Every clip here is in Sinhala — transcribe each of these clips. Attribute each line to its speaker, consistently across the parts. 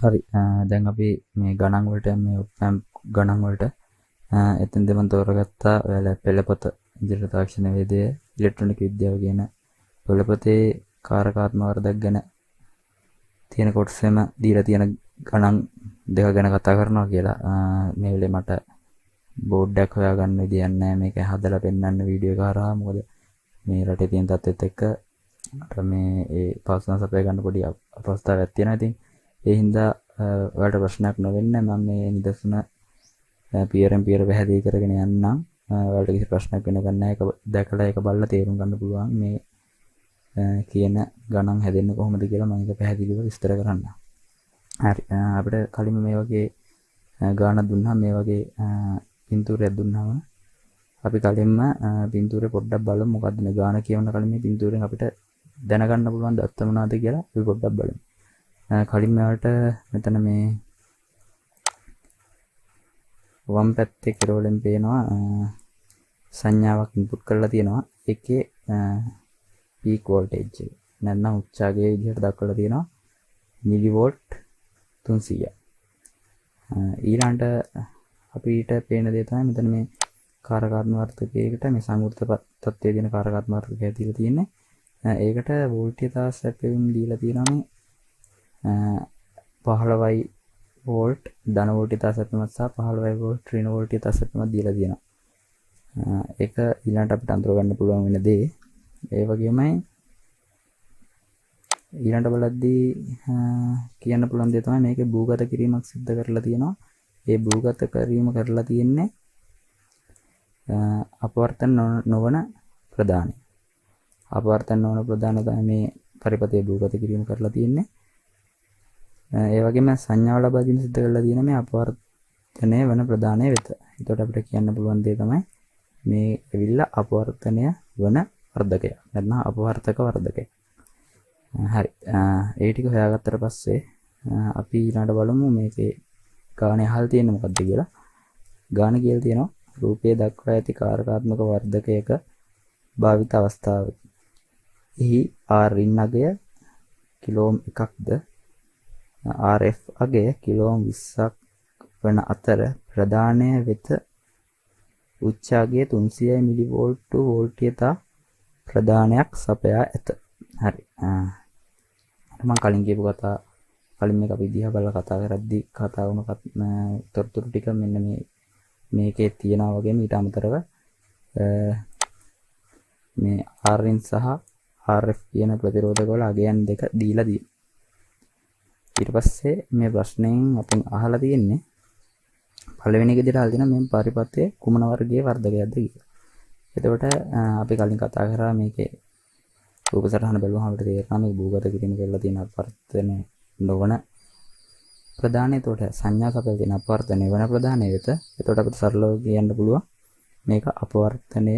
Speaker 1: හරි දැන් අපි මේ ගණන් වලට මේ ඔප්පෑම් ගණන් වලට එතෙන්ද මම තෝරගත්තා ඔයාලා පෙළපොත ඉදිරි තාක්ෂණ වේදය ඉලෙක්ට්‍රොනික විද්‍යාව කියන පෙළපොතේ කාරකාත්මක වර්ධක ගැන තියෙන කොටසෙම දීලා තියෙන ගණන් දෙක ගැන කතා කරනවා කියලා මේ වෙලේ මට බෝඩ් එකක් හොයාගන්න විදියක් නැහැ මේක හදලා පෙන්නන්න වීඩියෝ එක හරහා මොකද මේ රටේ තියෙන තත්ත්වෙත් එක්ක අර මේ ඒ පවසන සපය ගන්න පොඩි අපහසුතාවයක් තියෙනවා. ඉතින් ඒ හින්දා ඔයාලට ප්‍රශ්නයක් නොවෙන්න මම මේ නිදසුන පියරෙන් පියර පැහැදිලි කරගෙන යන්නම්. ඔයාලට කිසි ප්‍රශ්නයක් වෙන ගන්න නැහැ. ඒක දැකලා ඒක බලලා තේරුම් ගන්න පුළුවන් මේ කියන ගණන් හැදෙන්නේ කොහොමද කියලා මම ඒක පැහැදිලිව විස්තර කරන්නම්. හරි අපිට කලින් මේ වගේ ගානක් දුන්නා මේ වගේ පින්තූරයක් දුන්නාම අපි කලින්ම පින්තූරේ පොඩ්ඩක් බලමු මොකද්ද මේ ගාන කියවන කලින් මේ පින්තූරෙන් අපිට දැනගන්න පුළුවන් දත්ත මොනවද කියලා අපි පොඩ්ඩක් බලමු. කලින් මෙයාට මෙතන මේ වම් පැත්තේ කෙරවලෙන් පේනවා සංඥාවක් ඉන්පුට් කරලා තියෙනවා. ඒකේ පීක් වෝල්ටේජ් එක නැත්නම් උච්චාගේ විදිහට දක්වලා තියෙනවා මිලිවෝල්ට් 300. ඊළඟට අපිට පේන දේ තමයි මෙතන මේ කාරකාත්මක වර්ධකයකට මේ සංවෘත තත්ත්වයේ දෙන කාරකාත්මක වර්ධකය දීලා තියෙන්නේ. ඒකට වෝල්ටේජ් සැපෙමින් දීලා තියෙනවා මේ 15 වෝල්ට් ධන වෝල්ටේජ් සැපෙමත් සහ 15 වෝල්ට් ඍණ වෝල්ටේජ් සැපෙමත් දීලා තියෙනවා. ඒක ඊළඟට අපිට අඳුර ගන්න පුළුවන් වෙන දේ. ඒ වගේමයි ඊළඟට බලද්දී කියන්න පුළුවන් දේ තමයි මේකේ භූගත කිරීමක් සිද්ධ කරලා තියෙනවා. ඒ භූගත කිරීම කරලා තියෙන්නේ අපවර්තන නොවන ප්‍රදානය. අපවර්තන නොවන ප්‍රදානය තමයි මේ පරිපතේ භූගත කිරීම කරලා තියෙන්නේ. ඒ වගේම සංඥාව ලබා දීම සිද්ධ කරලා තියෙන මේ අපවර්තනය වෙන ප්‍රදානය වෙත. එතකොට අපිට කියන්න පුළුවන් දේ තමයි මේ ඇවිල්ලා අපවර්තනය වන වර්ධකය. නැත්නම් අපවර්තක වර්ධකය. හරි. ඒ ටික හොයාගත්තට පස්සේ අපි ඊළඟට බලමු මේකේ ගානේ අහල් තියෙන්නේ මොකද්ද කියලා. ගාන කියලා තියෙනවා රූපයේ දක්වා ඇති කාරකාත්මක වර්ධකයක භාවිත අවස්ථාව. එහි R රින් අගය කිලෝම් 1ක්ද RF අගය කිලෝම් 20ක් වන අතර ප්‍රදානය වෙත උච්ච අගය 300 මිලිවෝල්ට් වෝල්ටීයතා ප්‍රදානයක් සපයා ඇත. හරි. මම කලින් කියපු කතා කලින් මේක අපි දිහා බලලා කතා කරද්දී කතා වුණ තොරතුරු ටික මෙන්න මේකේ තියෙනවා වගේම ඊට අමතරව මේ Rin සහ RF කියන ප්‍රතිරෝධක වල අගයන් දෙක දීලා තියෙනවා. ඊට පස්සේ මේ ප්‍රශ්නෙන් අපෙන් අහලා තියෙන්නේ පළවෙනි එක විදිහට අහලා තියෙනවා මේ පරිපථයේ කුමන වර්ගයේ වර්ධකයක්ද කියලා. එතකොට අපි කලින් කතා කරා මේකේ රූප සටහන බලුවම අපිට තේරෙනවා මේ භූගත කිරීම කරලා තියෙන අපවර්තනය නොවන ප්‍රදානය. එතකොට සංඥා සපයලා තියෙන අපවර්තනය වෙන ප්‍රදානය වෙත. එතකොට අපිට සරලව කියන්න පුළුවන් මේක අපවර්තනය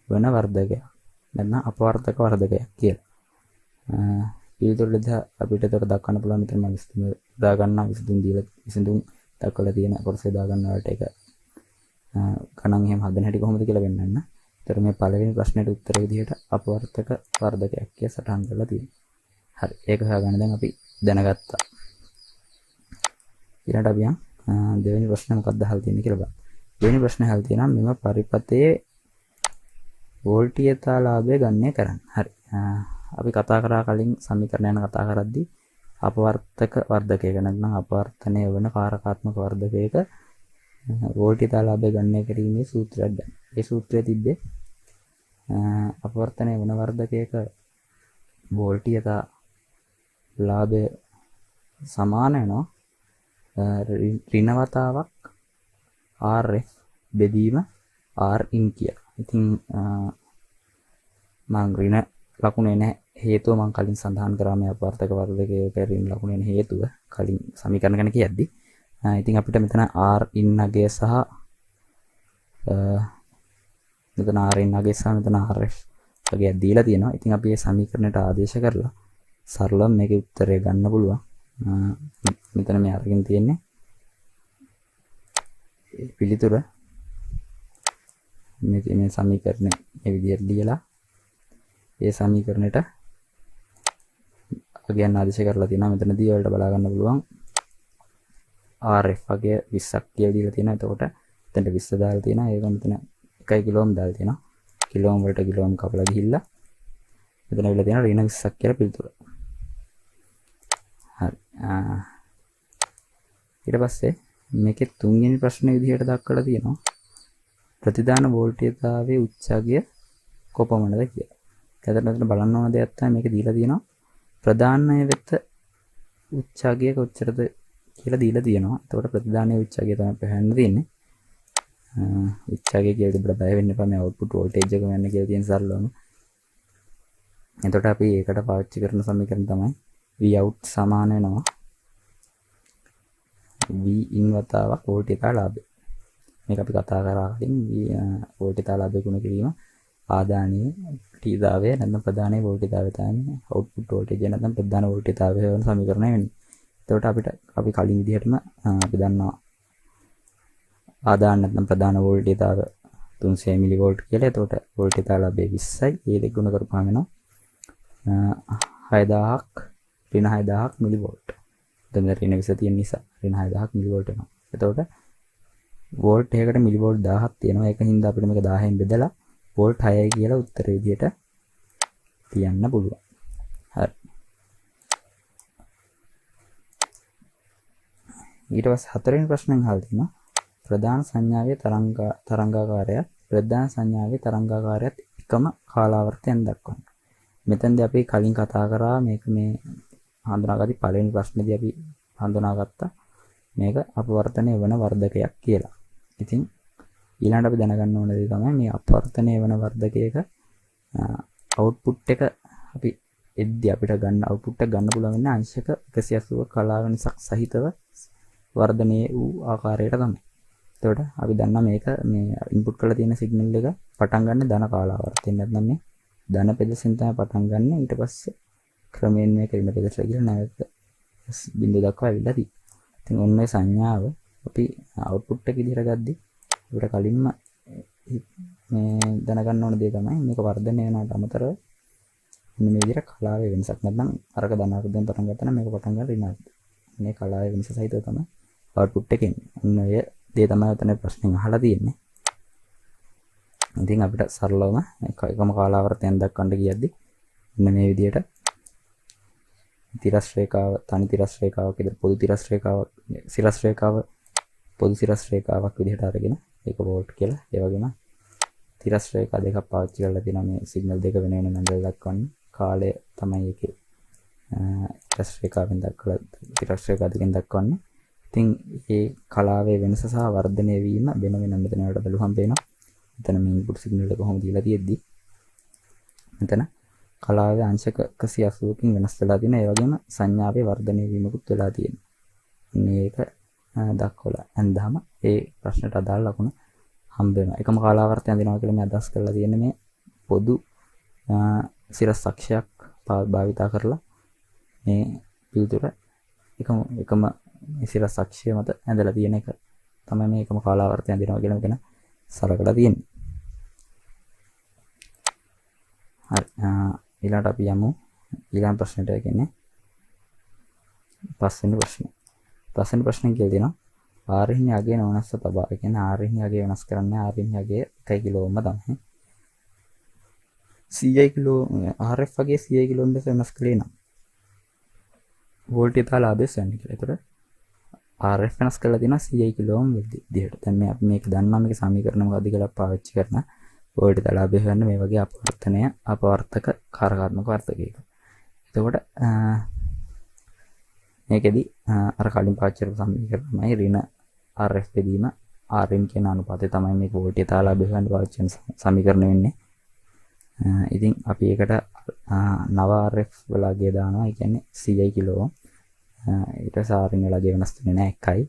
Speaker 1: වෙන වර්ධකයක්. නැත්නම් අපවර්තක වර්ධකයක් කියලා. ඊළඟට අපිට එතකොට දක්වන්න පුළුවන් මෙතන මම විසඳුම් දා ගන්නවා විසඳුම් දක්වලා තියෙන කොටසේ දා ගන්නවට ඒක ගණන් එහෙම හදන හැටි කොහොමද කියලා වෙන්නන්න. ඒතර මේ පළවෙනි ප්‍රශ්නෙට උත්තර විදිහට අපවර්තක වර්ධකයක් කියලා සටහන් කරලා තියෙනවා. හරි. ඒක හොයාගන්න දැන් අපි දැනගත්තා. ඊළඟට අපි දෙවෙනි ප්‍රශ්නේ මොකක්ද අහලා තියෙන්නේ කියලා බලමු. දෙවෙනි ප්‍රශ්නේ අහලා තියෙනවා මෙම පරිපතයේ වෝල්ටීයතා ලාභය ගණනය කරන්න. හරි. අපි කතා කරා කලින් සමීකරණ යන කතා කරද්දී අපවර්තක වර්ධකයක නැත්නම් අපවර්තනය වන කාරකාත්මක වර්ධකයක වෝල්ටීයතා ලාභය ගණනය කිරීමේ සූත්‍රයක් ගන්න. ඒ සූත්‍රය තිබ්බේ අපවර්තනය වන වර්ධකයක වෝල්ටීයතා ලාභය සමාන වෙනවා ඍණවතාවක් RF බෙදීම Rin කියලා. ඉතින් මම ඍණ ලකුණේ නැහැ හේතුව මම කලින් සඳහන් කරා මේ අපවර්තක වර්ධකයක ඍණ ලකුණේ නැහැ හේතුව කලින් සමීකරණ ගැන කියද්දි. ඉතින් අපිට මෙතන Rin අගය සහ මෙතන Rin අගය සහ මෙතන RF අගය දීලා තියෙනවා. ඉතින් අපි මේ සමීකරණයට ආදේශ කරලා සරලව මේකේ උත්තරය ගන්න පුළුවන්. මෙතන මේ අරගෙන තියෙන්නේ පිළිතුර මේ සමීකරණය මේ විදිහට දීලා ඒ සමීකරණයට අගයන් ආදේශ කරලා තියෙනවා. මෙතනදී ඔයාලට බලා ගන්න පුළුවන් RF වගේ 20ක් කියලා දීලා තියෙනවා. එතකොට එතනට 20 දාලා තියෙනවා. ඒක මෙතන 1 කිලෝම් දාලා තියෙනවා. කිලෝම් වලට කිලෝම් කපලා ගිහිල්ලා මෙතන විලා තියෙනවා ඍණ 20ක් කියලා පිළිතුර. හරි. ඊට පස්සේ මේකේ තුන්වෙනි ප්‍රශ්නේ විදිහට දක්වලා තියෙනවා ප්‍රතිදාන වෝල්ටේජතාවයේ උච්චාගය කොපමණද කියලා. ඒකට මෙතන බලන්න ඕන දෙයක් තමයි මේක දීලා තියෙනවා ප්‍රධානය වෙත උච්චාගය කොච්චරද කියලා දීලා තියෙනවා. එතකොට ප්‍රතිදානයේ උච්චාගය තමයි පහන්න තියෙන්නේ. උච්චාගය කියලා දෙබල බය වෙන්න එපා. මේ අවුට්පුට් වෝල්ටේජ් එක ගන්න කියලා තියෙන සරලවම. එතකොට අපි ඒකට පාවිච්චි කරන සමීකරණ තමයි Vout සමාන වෙනවා V in වතාවක් වෝල්ටේජ ලාභය. මේක අපි කතා කරා කලින් වෝල්ටේජ ලාභය ගුණ කිරීම ආදානීය ටීදාවය නැත්නම් ප්‍රධානයේ වෝල්ටේජාවය තමයි අවුට්පුට් වෝල්ටේජ් නැත්නම් ප්‍රධාන වෝල්ටේජාවය වෙන සමීකරණය වෙන්නේ. එතකොට අපිට අපි කලින් විදිහටම අපි දන්නවා ආදාන නැත්නම් ප්‍රධාන වෝල්ටේජාව 300 මිලි වෝල්ට් කියලා. එතකොට වෝල්ටේජ ලාභය 20යි. ඒ දෙක ගුණ කරපුවාම එනවා 6000ක් ඍණ 6000ක් මිලි වෝල්ට්. දැන් ඍණ 20 තියෙන නිසා ඍණ 6000ක් මිලි වෝල්ට් එනවා. එතකොට වෝල්ට් එකකට මිලි වෝල්ට් 1000ක් තියෙනවා. ඒක හින්දා අපිට මේක 1000න් බෙදලා වෝල්ට් 6යි කියලා උත්තර විදියට තියන්න පුළුවන්. හරි. ඊට පස්සේ හතරවෙනි ප්‍රශ්නෙන් අහලා තියෙනවා ප්‍රධාන සංඥාවේ තරංගාකාරයත් ප්‍රධාන සංඥාවේ තරංගාකාරයත් එකම කාලාවර්තයෙන් දක්වන්න. මෙතනදී අපි කලින් කතා කරා මේක මේ හඳුනාගatti පළවෙනි ප්‍රශ්නේදී අපි හඳුනාගත්තා මේක අපවර්තනය වන වර්ධකයක් කියලා. ඉතින් ඊළඟට අපි දැනගන්න ඕන දේ තමයි මේ අපවර්තනය වන වර්ධකයක අවුට්පුට් එක අපි එද්දි අපිට ගන්න අවුට්පුට් එක ගන්න පුළුවන් වෙන්නේ අංශක 180 කලා වෙනසක් සහිතව වර්ධනය වූ ආකාරයට තමයි. එතකොට අපි දන්නා මේක මේ ඉන්පුට් කරලා තියෙන සිග්නල් එක පටන් ගන්න ධන කාලාවර්තයෙන් නැත්නම් මේ ධන පෙදෙසෙන් තමයි පටන් ගන්න. ඊට පස්සේ ක්‍රමයෙන් මේක ඍණ පෙදෙසට ගිහලා නැවත බිඳුව දක්වා ඇවිල්ලා තියෙනවා. ඉතින් ඔන්න ඒ සංඥාව අපි අවුට්පුට් එක විදිහට ගද්දී අපිට කලින්ම මේ දැනගන්න ඕන දේ තමයි මේක වර්ධනය වෙනාට අමතරව මේ විදිහට කලාවේ වෙනසක් නැත්නම් අරක ධනාර්ධයෙන් පටන් ගත්තා නම් මේක පටන් ගන්න ඍණාර්ධ. මේ කලාවේ වෙනස සහිතව තමයි අවුට්පුට් එකේ එන්නේ. ඔන්න ඔය දේ තමයි උතන ප්‍රශ්නෙන් අහලා තියෙන්නේ. ඉතින් අපිට සරලවම එකම කාලාවර්තයෙන් දක්වන්න කියද්දි මෙන්න මේ විදිහට තිරස් රේඛාව තනි තිරස් රේඛාවක් විතර පොදු තිරස් රේඛාවක් සිරස් රේඛාව පොදු සිරස් රේඛාවක් විදිහට අරගෙන ඒක වෝල්ට් කියලා. ඒ වගේම තිරස් රේඛා දෙකක් පාවිච්චි කරලා තියෙනවා මේ සිග්නල් දෙක වෙන වෙන නංගල් දක්වන්නේ. කාලය තමයි ඒකේ තිරස් රේඛාවෙන් දක්වලා තිරස් රේඛා දෙකෙන් දක්වන්නේ. ඉතින් මේ කලාවේ වෙනස සහ වර්ධනය වීම වෙන වෙන මෙතන වලට බලුවහම පේනවා. මෙතන මේ ඉන්පුට් සිග්නල් එක කොහොමද දීලා තියෙද්දි මෙතන කලාවේ අංශක 180කින් වෙනස් වෙලා තියෙනවා. ඒ වගේම සංඥාවේ වර්ධනය වීමකුත් වෙලා තියෙනවා. මේක දක්වලා ඇඳාම ඒ ප්‍රශ්නට අදාළ ලකුණ හම්බ වෙනවා. එකම කාලාවර්තය දෙනවා කියලා මේ අදහස් කරලා තියෙන්නේ මේ පොදු සිරස් අක්ෂයක් භාවිතා කරලා මේ පිළිතුර එකම සිරස් අක්ෂය මත ඇඳලා තියෙන එක තමයි මේ එකම කාලාවර්තය දෙනවා කියලා මෙතන සලකලා තියෙන්නේ. හරි. ඊළඟට අපි යමු ඊළඟ ප්‍රශ්නෙට. ඒ කියන්නේ පස්වෙනි ප්‍රශ්නේ. පස්වෙනි ප්‍රශ්නේ කියලා දෙනවා ආරින් යගේ නොවනස්ස තබා. ඒ කියන්නේ ආරින් යගේ වෙනස් කරන්නේ ආරින් යගේ 1 කිලෝම තමයි. CI කිලෝ RF වගේ CI කිලෝමීටර් වෙනස් කළේ නම් වෝල්ටේජ් ලාභය සෙන්ටි කියලා. ඒතර RF වෙනස් කරලා තියෙනවා CI කිලෝම් විදිහට. දැන් මේ අපි මේක දන්නවා මේක සමීකරණ මොකක්ද කියලා පාවිච්චි කරන වෝල්ටේජ් ලාභය හොයන්න මේ වගේ අපවර්තක කාරකාත්මක වර්ධකයක. එතකොට මේකෙදි අර කලින් පාවිච්චි කරපු සමීකරණයි ඍණ RF බෙදීම RN කියන අනුපාතය තමයි මේ වෝල්ටේජ් ලාභය හොයන්න පාවිච්චි කරන සමීකරණ වෙන්නේ. ඉතින් අපි ඒකට නව RF වලගේ දානවා. ඒ කියන්නේ CI කිලෝ. ඊට සාරින් වලගේ වෙනස් වෙන්නේ නැහැ 1යි.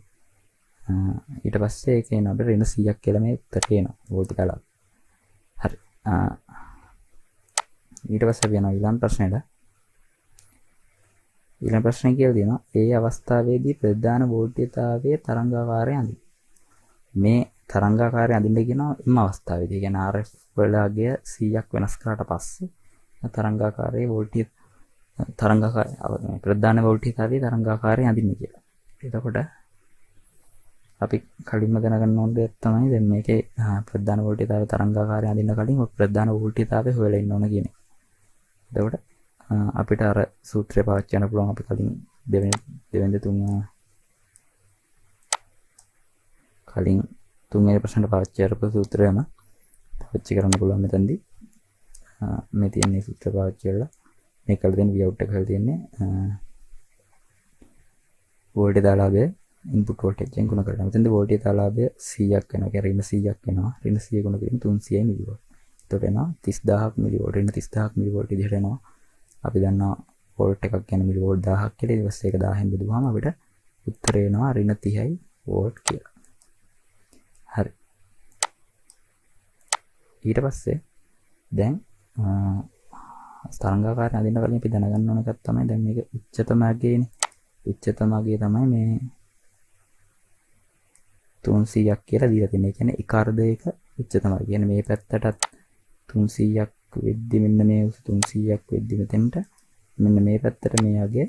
Speaker 1: ඊට පස්සේ ඒකේ නඩ ඍණ 100ක් කියලා මේ උත්තරේ එනවා වෝල්ටේජ් ලාභය. හරි. ඊට පස්සේ අපි යනවා ඊළඟ ප්‍රශ්නෙට. ඊළඟ ප්‍රශ්නේ කියලා දෙනවා ඒ අවස්ථාවේදී ප්‍රධාන වෝල්ටේජතාවයේ තරංගාකාරය අඳින්න. මේ තරංගාකාරය අඳින්න කියනවා එම අවස්ථාවේදී. කියන්නේ RF වලගේ 100ක් වෙනස් කරාට පස්සේ තරංගාකාරයේ වෝල්ටේජ් ප්‍රධාන වෝල්ටේජතාවයේ තරංගාකාරය අඳින්න කියලා. එතකොට අපි කලින්ම දැනගන්න ඕන දෙයක් තමයි දැන් මේකේ ප්‍රධාන වෝල්ටේජතාවය තරංගාකාරය අඳින්න කලින් ඔය ප්‍රධාන වෝල්ටේජතාවය හොයලා ඉන්න ඕන කියන එක. එතකොට අපිට අර සූත්‍රය පාවිච්චි කරන්න පුළුවන් අපි කලින් දෙවෙනි තුන්වෙනි ප්‍රශ්නට පාවිච්චි කරපු සූත්‍රයම පාවිච්චි කරන්න පුළුවන් මෙතනදී. මේ තියෙන සූත්‍රය පාවිච්චි කරලා මේ කළ දෙන Vout එක කරලා තියෙන්නේ වෝල්ටේජතාවය ඉන්පුට් වෝල්ටේජ් එකෙන් ගුණ කරලා. මෙතනදී වෝල්ටේජතාවය 100ක් වෙනවා. කියන්නේ ඍණ 100ක් වෙනවා. ඍණ 100 ගුණ කිරීම 300යි මිලිවෝල්ට්. එතකොට එනවා 30000ක් මිලිවෝල්ට්. ඍණ 30000ක් මිලිවෝල්ට් විදිහට එනවා. අපි දන්නවා වෝල්ට් එකක් කියන්නේ මිලිවෝල්ට් 1000ක් කියලා. ඊට පස්සේ ඒක 1000න් බෙදුවාම අපිට උත්තරේ එනවා ඍණ 30යි වෝල්ට් කියලා. හරි. ඊට පස්සේ දැන් තරංගාකාරය අඳින්න කලින් අපි දැනගන්න ඕන එකක් තමයි දැන් මේක උච්චතම අගයනේ. උච්චතම අගය තමයි මේ 300ක් කියලා දීලා තියෙන්නේ. ඒ කියන්නේ එක අර්ධයක උච්චතම අගය. කියන්නේ මේ පැත්තටත් 300ක් වෙද්දි මෙන්න මේ 300ක් වෙද්දි මෙතෙන්ට මෙන්න මේ පැත්තට මේ අගය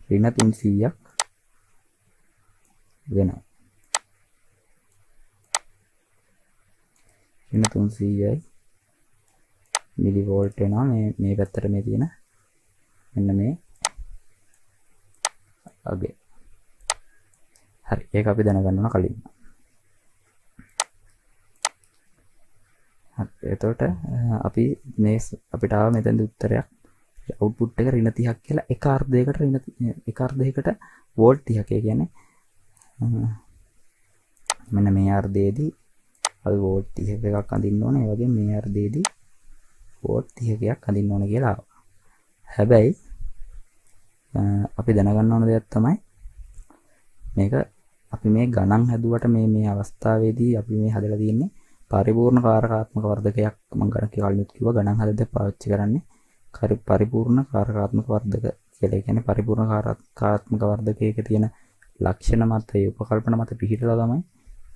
Speaker 1: ඍණ 300ක් වෙනවා. ඍණ 300යි මිලිවෝල්ට් වෙනවා මේ පැත්තට මේ තියෙන මෙන්න මේ අගය. හරි. ඒක අපි දැනගන්න ඕන කලින්. හරි. එතකොට අපි මේ අපිට ආව මෙතෙන්ද උත්තරයක් අවුට්පුට් එක ඍණ 30ක් කියලා එක අර්ධයකට වෝල්ට් 30ක්. ඒ කියන්නේ මෙන්න මේ අර්ධයේදී අපි වෝල්ට් 30 එකක් අඳින්න ඕනේ. ඒ වගේ මේ අර්ධයේදී වෝල්ට් 30ක් අඳින්න ඕනේ කියලා ආවා. හැබැයි අපි දැනගන්න ඕන දෙයක් තමයි මේක අපි මේ ගණන් හැදුවට මේ අවස්ථාවේදී අපි මේ හදලා තියෙන්නේ පරිපූර්ණ කාරකාත්මක වර්ධකයක්. මම ගණන් කලින් කිව්වා ගණන් හදද්දී පාවිච්චි කරන්නේ පරිපූර්ණ කාරකාත්මක වර්ධක කියලා. ඒ කියන්නේ පරිපූර්ණ කාරකාත්මක වර්ධකයක තියෙන ලක්ෂණ මත ඒ උපකල්පන මත පිහිටලා තමයි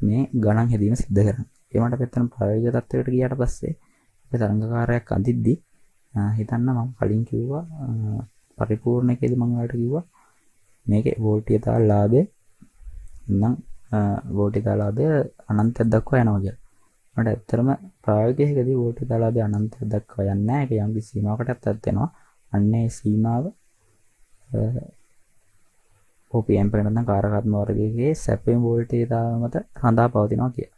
Speaker 1: මේ ගණන් හැදීම සිද්ධ කරන්නේ. ඒ මට පැත්තෙන් ප්‍රායෝගික තත්ත්වයකට ගියාට පස්සේ අපි තරංගකාරයක් අඳිද්දී හිතන්න මම කලින් කිව්වා පරිපූර්ණ එකේදී මම ඔයාලට කිව්වා මේකේ වෝල්ටේජතාව ලාභය නම් වෝල්ටේජතාව ලාභය අනන්තයක් දක්වා යනවා කියලා. මට ඇත්තටම ප්‍රායෝගිකයකදී වෝල්ටේජතාව ලාභය අනන්තයක් දක්වා යන්නේ නැහැ. ඒක යම් කිසි සීමාවකටත් වෙනවා. අන්න ඒ සීමාව OPM එක නැත්නම් කාරකාත්මක වර්ගයේ සැපයුම් වෝල්ටේජතාව මත රඳා පවතිනවා කියලා.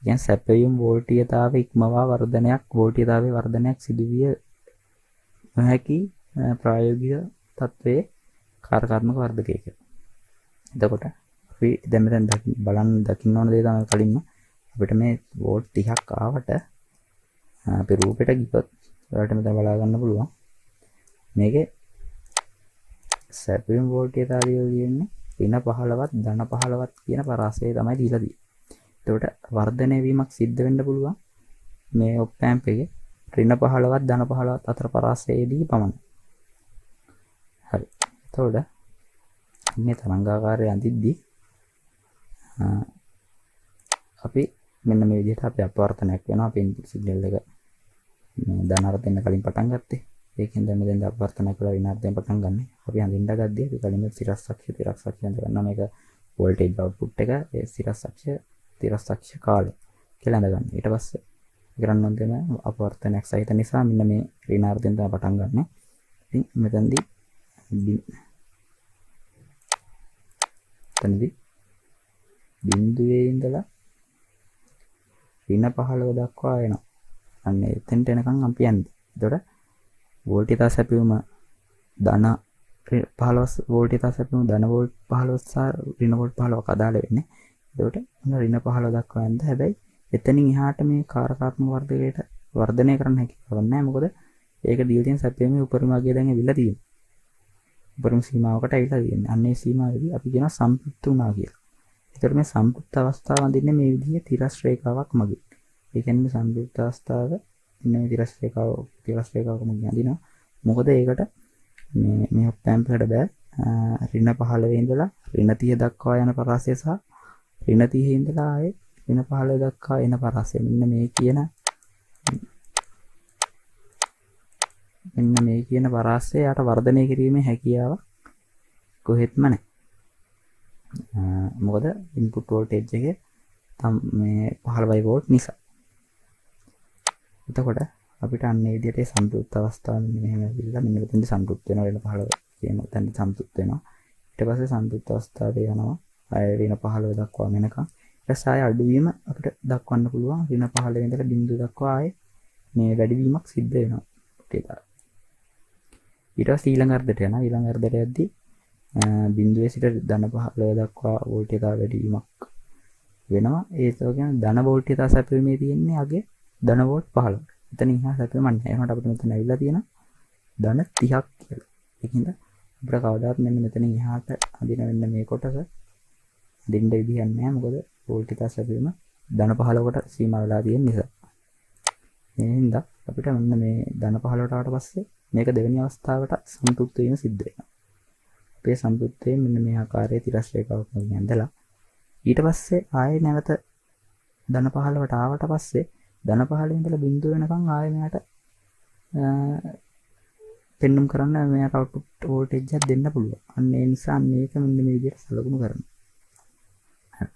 Speaker 1: කියන්නේ සැපයුම් වෝල්ටේජතාව ඉක්මවා වෝල්ටේජතාවයේ වර්ධනයක් සිදුවිය නොහැකි ප්‍රායෝගික තත්ත්වයේ කාරකාත්මක වර්ධකයක. එතකොට අපි දැන් මෙතන දකින්න ඕන දේ තමයි කලින්ම අපිට මේ වෝල්ට් 30ක් ආවට අපි රූපෙට ගියොත් ඔයාලට මෙතන බලා ගන්න පුළුවන්. මේකේ සැපයුම් වෝල්ටේජතාවය කියන්නේ ඍණ 15වත් ධන 15වත් කියන පරාසය තමයි දීලා තියෙන්නේ. එතකොට වර්ධනය වීමක් සිද්ධ වෙන්න පුළුවන් මේ ඔප් ඇම්ප් එකේ ඍණ 15වත් ධන 15වත් අතර පරාසයේදී පමණයි. හරි. එතකොට මේ තරංගාකාරය අඳිද්දී අපි මෙන්න මේ විදිහට අපි අපවර්තනයක් වෙනවා. අපි ඉන්පුට් සිග්නල් එක මේ ධන අර්ථ දෙන්න කලින් පටන් ගත්තේ. ඒකෙන් දැන් අපවර්තනය කරලා ඍණ අර්ථයෙන් පටන් ගන්න. අපි හඳින්න ගද්දී අපි කලින්ම තිරස්සක්ෂ හඳ ගන්නවා. මේක වෝල්ටේජ් අවුට්පුට් එක ඒ තිරස්සක්ෂ කාලය කියලා හඳ ගන්න. ඊට පස්සේ කරන්න ඕන දෙන අපවර්තනයක් සහිත නිසා මෙන්න මේ ඍණ අර්ථයෙන් තමයි පටන් ගන්න. ඉතින් මෙතනදී බිඳුවේ ඉඳලා ඍණ 15 දක්වා එනවා. අන්න එතෙන්ට එනකන් අපි යන්නේ. එතකොට වෝල්ටේජ සැපයුම ධන 15 වෝල්ටේජ සැපයුම ධන වෝල්ට් 15 සහ ඍණ වෝල්ට් 15ක් අදාළ වෙන්නේ. එතකොට ඍණ 15 දක්වා යන්න. හැබැයි එතනින් එහාට මේ කාරකාත්මක වර්ධකයට වර්ධනය කරන්න හැකියාවක් නැහැ. මොකද ඒක දීලා තියෙන සැපයීමේ උපරිම අගය දැන් ඇවිල්ලා තියෙනවා. උපරිම සීමාවකට ඇවිල්ලා තියෙන්නේ. අන්න ඒ සීමාවේදී අපි කියනවා සම්පූර්ණ වුණා කියලා. ඒතර මේ සම්පූර්ණ අවස්ථාව අඳින්නේ මේ විදිහේ තිරස් රේඛාවක් මගින්. ඒ කියන්නේ මේ සම්පූර්ණ අවස්ථාව මේ තිරස් රේඛාවක මගින් අඳිනවා. මොකද ඒකට මේ ඔප් ඇම්ප් එකට බෑ ඍණ 15 ඉඳලා ඍණ 30 දක්වා යන පරාසය සහ ඍණ 30 ඉඳලා ආයේ ඍණ 15 දක්වා එන පරාසය. මෙන්න මේ කියන පරාසය යට වර්ධනය කිරීමේ හැකියාවක් කොහෙත්ම නැහැ. මොකද ඉන්පුට් වෝල්ටේජ් එකේ මේ 15 වෝල්ට් නිසා. එතකොට අපිට අන්න ඒ විදිහට සම්පූර්ණ අවස්ථාව මෙහෙම ඇවිල්ලා මෙන්න මෙතෙන්ද සම්පූර්ණ වෙනවා වෙන 15 කියන තැන සම්පූර්ණ වෙනවා. ඊට පස්සේ සම්පූර්ණ අවස්ථාවේ යනවා අය වෙන 15 දක්වා වෙනකම්. ඊට පස්සේ ආය අඩුවීම අපිට දක්වන්න පුළුවන් වෙන 15 ඉඳලා බිඳුව දක්වා ආයේ මේ වැඩිවීමක් සිද්ධ වෙනවා. ඊට පස්සේ ඊළඟ අර්ධයට යනවා. ඊළඟ අර්ධයට යද්දී බිඳුවේ සිට ධන 15 දක්වා වෝල්ටේජය වැඩිවීමක් වෙනවා. ඒක කියන්නේ ධන වෝල්ටේජය සැපීමේ තියෙන්නේ අගේ ධන වෝල්ට් 15. එතන ඉහා සැපීම නැහැ. ඒකට අපිට මෙතන ඇවිල්ලා තියෙනවා ධන 30ක් කියලා. ඒකින්ද අපිට කවදාවත් මෙන්න මෙතන ඉහාට අදින වෙන්න මේ කොටස දෙන්න විදිහක් නැහැ. මොකද වෝල්ටේජය සැපීම ධන 15කට සීමා වෙලා තියෙන නිසා. මේ හින්දා අපිට මෙන්න මේ ධන 15ට ආවට පස්සේ මේක දෙවෙනි අවස්ථාවට සම්පූර්ණ වීම සිද්ධ වෙනවා. අපේ සම්පූර්ණයෙන් මෙන්න මේ ආකාරයේ තිරස් රේඛාවක් වගේ ඇඳලා ඊට පස්සේ ආයේ නැවත ධන 15ට ආවට පස්සේ ධන 15 ඉඳලා බිඳුව වෙනකන් ආයේ මෙයාට පෙන්눔 කරන්න මෙයාට අවුට්පුට් වෝල්ටේජ් එකක් දෙන්න පුළුවන්. අන්න ඒ නිසා මේක මෙන්න මේ විදිහට සලකුණු කරනවා.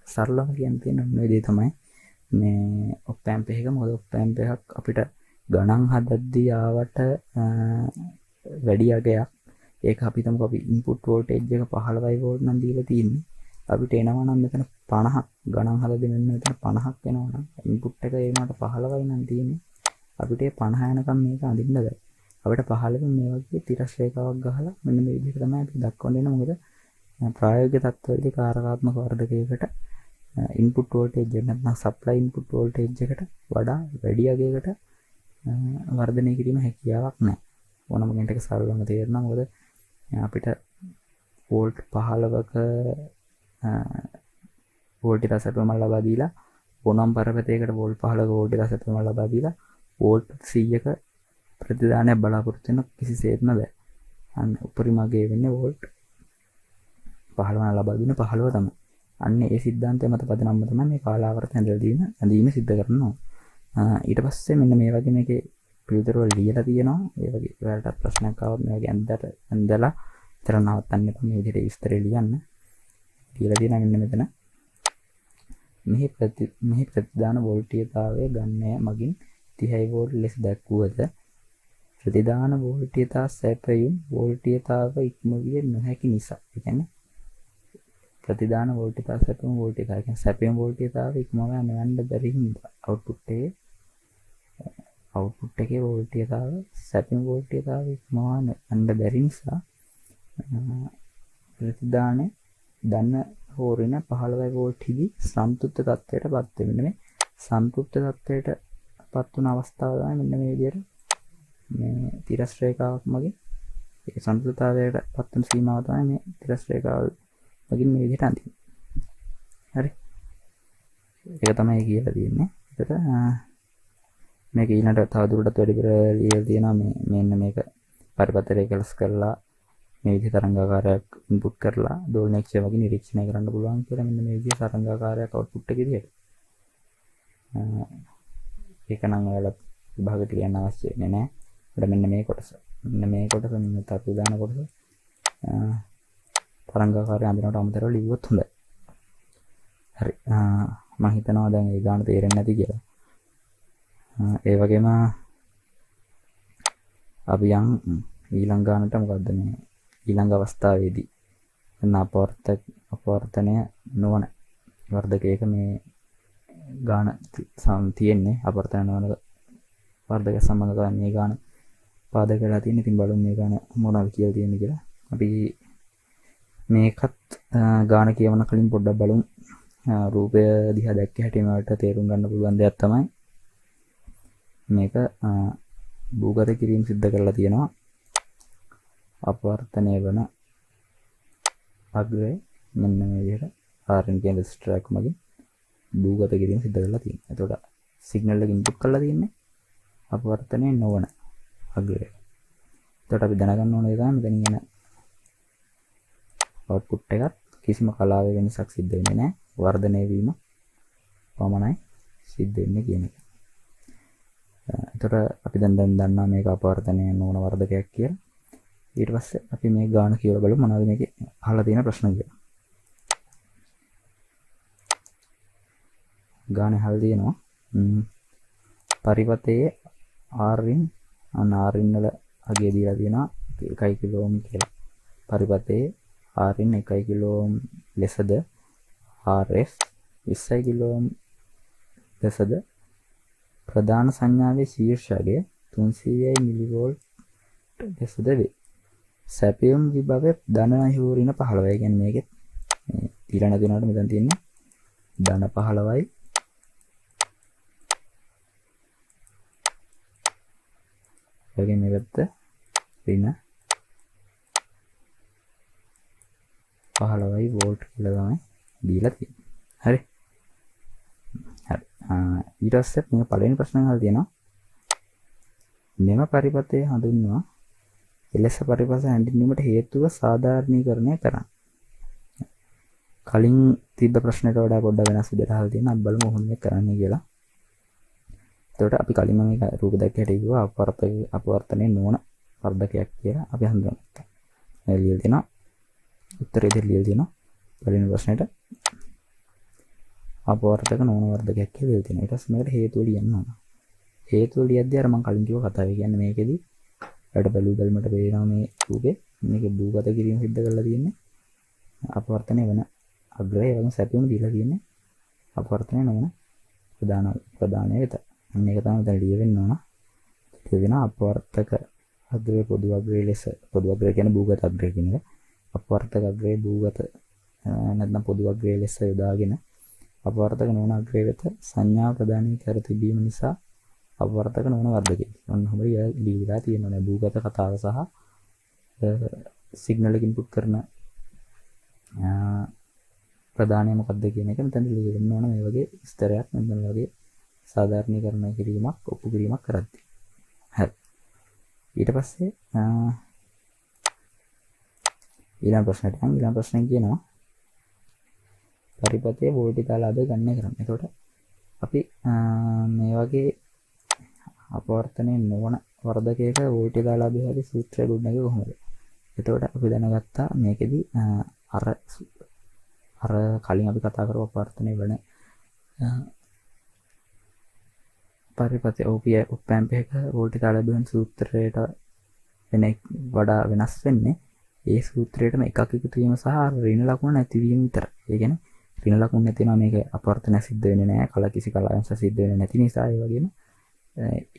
Speaker 1: සරලව කියන්න තියෙන මේ දේ තමයි මේ ඔප් ඇම්ප් එකක මොකද ඔප් ඇම්ප් එකක් අපිට ගණන් හදද්දී ආවට වැඩි අගයක් ඒක අපි තමු අපි ඉන්පුට් වෝල්ටේජ් එක 15 වෝල්ට් නම් දීලා තියෙන්නේ අපිට එනවා නම් මෙතන 50ක් ගණන් හදද්දී මෙන්න මෙතන 50ක් එනවා නම් ඉන්පුට් එක ඒ වුණාට 15යි නම් තියෙන්නේ අපිට 50 යනකම් මේක අඳින්න බෑ අපිට 15 මේ වගේ තිරස් රේඛාවක් ගහලා මෙන්න මේ විදිහට තමයි අපි දක්වන්නේ මොකද ප්‍රායෝගික තත්ත්වවලදී කාරකාත්මක වර්ධකයකට ඉන්පුට් වෝල්ටේජ් එක නැත්නම් සප්ලයි ඉන්පුට් වෝල්ටේජ් එකට වඩා වැඩි අගයකට වර්ධනය කිරීම හැකියාවක් නැහැ. ඕනම කෙනෙක්ට සරලවම තේරෙනවා මොකද අපිට වෝල්ට් 15ක වෝල්ටේජ් රසපෑම ලබා දීලා ඕනම පරපතයකට වෝල්ට් 15ක වෝල්ටේජ් රසපෑම ලබා දීලා වෝල්ට් 100ක ප්‍රතිදානයක් බලාපොරොත්තු වෙන කිසිසේත්ම බෑ. අන්න උපරිම අගය වෙන්නේ වෝල්ට් 15 ලබා දෙන 15 තමයි. අන්න ඒ સિદ્ધාන්තය මත පදනම්ම තමයි මේ කාලාවර්තන ඇඳීම සිද්ධ කරනවා. ඊට පස්සේ මෙන්න මේ වගේ මේකේ පිළිතුරු වල ලියලා තියෙනවා. ඒ වගේ ඔයාලට ප්‍රශ්නයක් ආවොත් මේ වගේ ඇඳලා විතර නවත්තන්න එපා. මේ විදිහට විස්තරය ලියන්න. ලියලා තියෙනවා මෙන්න මෙතන. මෙහි ප්‍රතිදාන වෝල්ටීයතාවය ගණනය මගින් 30 වෝල්ට් ලෙස දක්වුවද ප්‍රතිදාන වෝල්ටීයතා සැපයුම් වෝල්ටීයතාව ඉක්මවිය නොහැකි නිසා. ඒ කියන්නේ ප්‍රතිදාන වෝල්ටීයතා සැපයුම් වෝල්ටීයතා කියන්නේ සැපයුම් වෝල්ටීයතාව ඉක්මවා යන්න බැරි හින්දා අවුට්පුට් එකේ වෝල්ටීයතාව සැපයුම් වෝල්ටීයතාව ඉක්මවා යන්න බැරි නිසා ප්‍රතිදානේ ධන හෝරින 15 වෝල්ට් හිදී සම්තුලිත තත්ත්වයට පත් වෙන්නේ. මේ සම්තුලිත තත්ත්වයට පත් වුණ අවස්ථාව තමයි මෙන්න මේ විදිහට මේ තිරස් රේඛාවක් මගින් ඒ සම්තුලිතතාවයට පත් වෙන සීමාව තමයි මේ තිරස් රේඛාව මගින් මේ විදිහට අඳින්නේ. හරි. ඒක තමයි කියලා තියෙන්නේ. ඒකට මේක ඊළඟට තවදුරටත් වැඩි කර ලියලා තියෙනවා මෙන්න මේක පරිපත්‍රය කළස් කරලා මේ විදිහ තරංගාකාරයක් ඉන්පුට් කරලා දෝලනයක්ෂය වගේ නිරීක්ෂණය කරන්න පුළුවන් කියලා මෙන්න මේ විදිහ තරංගාකාරයක් අවුට්පුට් එක විදියට. ඒක නම් ඔයාලා විභාගෙට ලියන්න අවශ්‍ය වෙන්නේ නැහැ. අපිට මෙන්න මේ කොටස. මෙන්න මේ කොටස මෙන්න තතු දාන කොටස. තරංගාකාරය අඳිනවට අමතරව ලිව්වොත් හොඳයි. හරි. මම හිතනවා දැන් ඒ ගාන තේරෙන්නේ නැති කියලා. ඒ වගේම අපි යම් ඊළඟ ගානට මොකද්ද මේ ඊළඟ අවස්ථාවේදී එන්න අපවර්තනය නොවන වර්ධකයක මේ ගාන තියෙන්නේ අපවර්තන නොවන වර්ධක සම්බන්ධතාවය මේ ගාන පාදක වෙලා තියෙන. ඉතින් බලමු මේ ගාන මොනවද කියලා තියෙන්නේ කියලා. අපි මේකත් ගාන කියවන කලින් පොඩ්ඩක් බලමු. රූපය දිහා දැක්ක හැටිම වලට තේරුම් ගන්න පුළුවන් දෙයක් තමයි මේක භූගත කිරීම සිද්ධ කරලා තියෙනවා. අපවර්තනය වන අග්‍රය මෙන්න මේ විදිහට RN කියන රෙසිස්ටර් එකක් මගින් භූගත කිරීම සිද්ධ කරලා තියෙනවා. එතකොට සිග්නල් එක ඉන්පුට් කරලා තියෙන්නේ අපවර්තනය නොවන අග්‍රය. එතකොට අපි දැනගන්න ඕනේ තමයි මෙතනින් එන අවුට්පුට් එකත් කිසිම කලාවේ වෙනසක් සිද්ධ වෙන්නේ නැහැ. වර්ධනය වීම පමණයි සිද්ධ වෙන්නේ කියන එක. එතකොට අපි දැන් දන්නවා මේක අපවර්තනය නොවන වර්ධකයක් කියලා. ඊට පස්සේ අපි මේ ගාන කියලා බලමු මොනවද මේකේ අහලා තියෙන ප්‍රශ්න කියලා. ගාන අහලා තියෙනවා පරිපතයේ ආරින් ආරින් වල අගය දීලා තියෙනවා 1 කිලෝම් කියලා. පරිපතයේ ආරින් 1 කිලෝම් ලෙසද RF 20 කිලෝම් ලෙසද ප්‍රධාන සංඥාවේ ශීර්ෂය 300 මිලිවෝල්ට් ලෙසද වේ. සැපයුම් විභවය ධන රින 15. ඒ කියන්නේ මේකෙත් මේ ඊළඟ දිනවලට මෙතන තියෙන්නේ ධන 15යි ඒකෙන් මේකට රින 15යි වෝල්ට් කියලා තමයි දීලා තියෙන්නේ. හරි. හරි. ඊට පස්සේ මේ පළවෙනි ප්‍රශ්න අහලා තියෙනවා. මෙම පරිපතය හඳුන්වනවා එලෙස පරිපත හැඳින්වීමට හේතුව සාධාරණීකරණය කරන්න. කලින් තිබ්බ ප්‍රශ්නයට වඩා පොඩ්ඩක් වෙනස් විදිහට අහලා තියෙනවා. අපි බලමු කොහොමද මේක කරන්නේ කියලා. එතකොට අපි කලින්ම මේක රූප දැක්කයට කිව්වා අපවර්තනයේ නොවන වර්ධකයක් කියලා අපි හඳුන්වනවා. මේ ලියලා තියෙනවා. උත්තරේ දෙක ලියලා තියෙනවා. පළවෙනි ප්‍රශ්නෙට අපවර්තක නොවන වර්ධකයක් කියලා ලියලා තියෙනවා. ඊට පස්සේ මේකට හේතුව ලියන්න ඕන. හේතුව ලියද්දී අර මම කලින් කිව්ව කතාව කියන්නේ මේකෙදි වැඩ බැලුමට පේනවා මේ රූපේ මේකේ භූගත කිරීම සිද්ධ කරලා තියෙන්නේ අපවර්තනය වෙන අග්‍රය වගේ සැපයුම දීලා තියෙන්නේ අපවර්තනය නොවන ප්‍රධානය වෙත. අන්න ඒක තමයි දැන් ලියවෙන්න ඕන. කියවෙන අපවර්තක අග්‍රය පොදු අග්‍රය ලෙස පොදු අග්‍රය කියන්නේ භූගත අග්‍රය කියන එක. අපවර්තක අග්‍රය භූගත නැත්නම් පොදු අග්‍රය ලෙස යොදාගෙන අපවර්තක නොවන අග්‍රය වෙත සංඥා ප්‍රදානය කර තිබීම නිසා අපවර්තක නොවන වර්ධකය. ඔන්න ඔහොම ලියලා තියෙනවා භූගත කතාව සහ සිග්නල් එක ඉන්පුට් කරන ප්‍රධානය මොකක්ද කියන එක මෙතන ලියන්න ඕන මේ වගේ විස්තරයක් මෙන්න වගේ සාධාරණීකරණය කිරීමක් ඔප්පු කිරීමක් කරද්දී. හරි. ඊට පස්සේ ඊළඟ ප්‍රශ්නේ කියනවා පරිපතයේ වෝල්ටේජ් ගණනය කරන්න. එතකොට අපි මේ වගේ අපවර්තනයේ නොවන වර්ධකයක වෝල්ටේජ් දාලාභය සූත්‍රය ගොඩනගන්නේ කොහොමද? එතකොට අපි දැනගත්තා මේකෙදි අර කලින් අපි කතා කරපු අපවර්තනයේ වෙන පරිපතයේ ඔප් ඇම්ප් එක වෝල්ටේජ් දාලාභයන් සූත්‍රයට වෙන වඩා වෙනස් වෙන්නේ ඒ සූත්‍රයටම එකක් එකතු වීම සහ ඍණ ලකුණ නැතිවීම විතරයි. ඒ කියන්නේ ඍණ ලකුණ නැතිනවා මේක අපවර්තනය සිද්ධ වෙන්නේ නැහැ. කල කිසි කලාංශ සිද්ධ වෙන්නේ නැති නිසා ඒ වගේම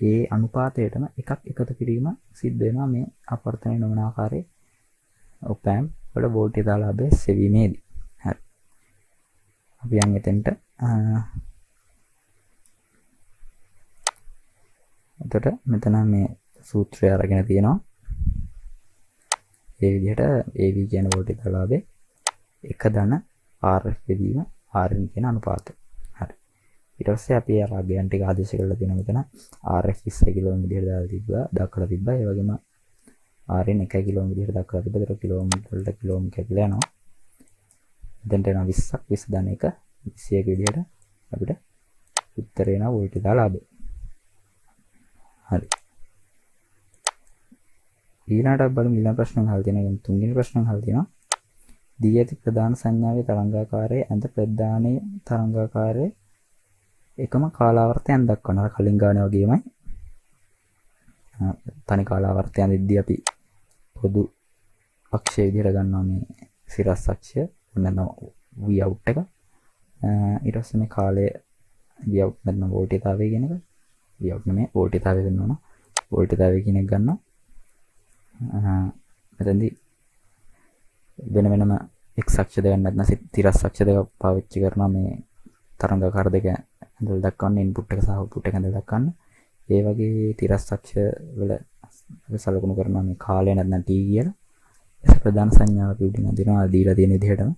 Speaker 1: ඒ අනුපාතයටම එකක් එකතු කිරීම සිද්ධ වෙනවා මේ අපවර්තනය නොවන ආකාරයේ ඔප් ඇම්ප් වල වෝල්ටේජ් දාලාභය සෙවීමේදී. හරි. අපි යන් එතෙන්ට එතකොට මෙතන මේ සූත්‍රය අරගෙන තියෙනවා. ඒ විදිහට AV කියන වෝල්ටේජ් දාලාභය එක ධන RF බෙදීම RN කියන අනුපාතය. හරි. ඊට පස්සේ අපි අර අගයන් ටික ආදේශ කරලා තියෙනවා මෙතන RF 20 කිලෝම විදිහට දක්වලා තිබ්බා. ඒ වගේම RN 1 කිලෝම විදිහට දක්වලා තිබ්බා. ඒතර කිලෝමීටර වලට කිලෝමීටර කියලා යනවා. දැන්ට එනවා 20ක් 20 ධන 1 21 විදිහට අපිට උත්තරේ එනවා වෝල්ටේජ් දාලාභය. හරි. ඊළඟට බලමු ඊළඟ ප්‍රශ්න අහලා තියෙනවා. තුන්වෙනි ප්‍රශ්න අහලා තියෙනවා. දී ඇති ප්‍රධාන සංඥාවේ තරංගාකාරයේ ඇඳ ප්‍රධානයේ තරංගාකාරයේ එකම කාලාවර්තයන් දක්වනවා. කලින් ගානේ වගේමයි. තනි කාලාවර්තයන් දෙද්දී අපි පොදු අක්ෂය විදිහට ගන්නවා මේ සිරස් අක්ෂය. නැත්නම් V out එක. ඊට පස්සේ මේ කාලය V out නැත්නම් වෝල්ටේජතාවය කියන එක. V out නෙමෙයි වෝල්ටේජතාවය වෙන්න ඕන. වෝල්ටේජතාවය කියන එක ගන්නවා. මෙතෙන්දී වෙන වෙනම x අක්ෂ දෙක නැත්නම් තිරස් අක්ෂ දෙක පාවිච්චි කරනවා මේ තරංගාකාර දෙක ඇඳලා දක්වන්න ඉන්පුට් එක සහ අවුට්පුට් එක ඇඳලා දක්වන්න. ඒ වගේ තිරස් අක්ෂ වල සලකුණු කරනවා මේ කාලය නැත්නම් t කියලා. ඒක ප්‍රධාන සංඥාව අපි උඩින් අදිනවා දීලා තියෙන විදිහටම.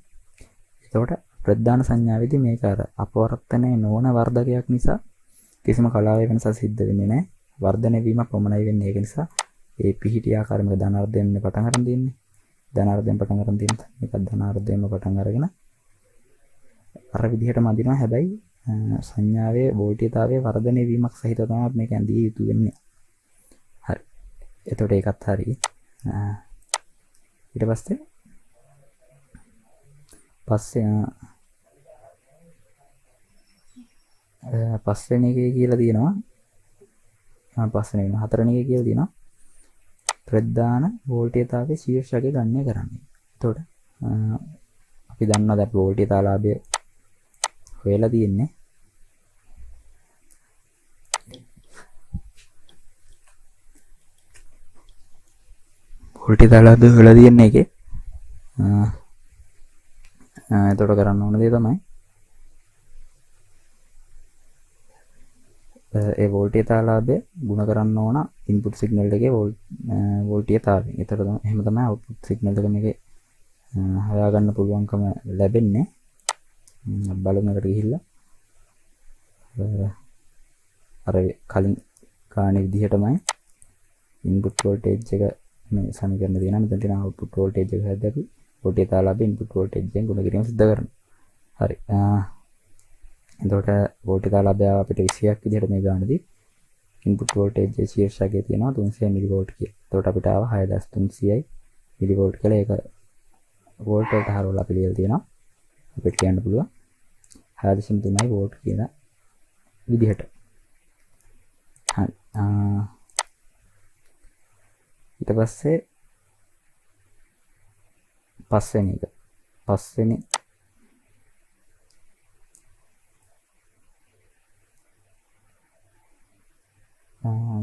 Speaker 1: එතකොට ප්‍රධාන සංඥාවේදී මේක අර අපවර්තනයේ නොවන වර්ධකයක් නිසා කිසිම කලාවේ වෙනසක් සිද්ධ වෙන්නේ නැහැ. වර්ධනය වීම පමණයි වෙන්නේ. ඒක නිසා ඒ පිහිටි ආකාරයක ධනාර්ධයෙන් පටන් ගන්න දෙන්නේ. ධනාර්ධයෙන් පටන් ගන්න තියෙන මේක ධනාර්ධයෙන්ම පටන් අරගෙන අර විදිහටම අදිනවා. හැබැයි සංඥාවේ වෝල්ටේජතාවයේ වර්ධනය වීමක් සහිත තමයි මේක ඇඳිය යුතු වෙන්නේ. හරි. එතකොට ඒකත් හරි. ඊට පස්වෙනි එකේ කියලා තියෙනවා හතරවෙනි එකේ කියලා තියෙනවා ප්‍රධාන වෝල්ටේජතාවයේ ශීර්ෂකය ගණනය කරන්න. එතකොට අපි දන්නවා දැන් වෝල්ටේජතාලාභය හොයලා තියෙන්නේ වෝල්ටේජතාලාභය හොයලා තියෙන එකේ එතකොට කරන්න ඕන දේ තමයි ඒ වෝල්ටේජතාලාභය ගුණ කරන්න ඕන ඉන්පුට් සිග්නල් එකේ වෝල්ටේජතාවයෙන්. ඒතර තමයි එහෙම තමයි අවුට්පුට් සිග්නල් එක මේකේ හොයාගන්න පුළුවන්කම ලැබෙන්නේ. බලමු එකට ගිහිල්ලා අර කලින් ගානේ විදිහටමයි ඉන්පුට් වෝල්ටේජ් එක මේ සමීකරණ දෙනවා. මෙතන තියෙන අවුට්පුට් වෝල්ටේජ් එක හැද්ද අපි වෝල්ටේජතාලාභය ඉන්පුට් වෝල්ටේජ් එකෙන් ගුණ කිරීම සිද්ධ කරනවා. හරි. එතකොට වෝල්ටේජතාලාභය අපිට 20ක් විදිහට මේ ගානේදී ඉන්පුට් වෝල්ටේජ් ශීර්ෂකයේ තියෙනවා 300 මිලිවෝල්ට් කියලා. එතකොට අපිට ආව 6300යි මිලිවෝල්ට් කියලා. ඒක වෝල්ට් වලට හරවලා අපි ලියලා තියෙනවා. අපිට කියන්න පුළුවන් 6.3යි වෝල්ට් කියන විදිහට. හරි. ඊට පස්සේ පස්වෙනි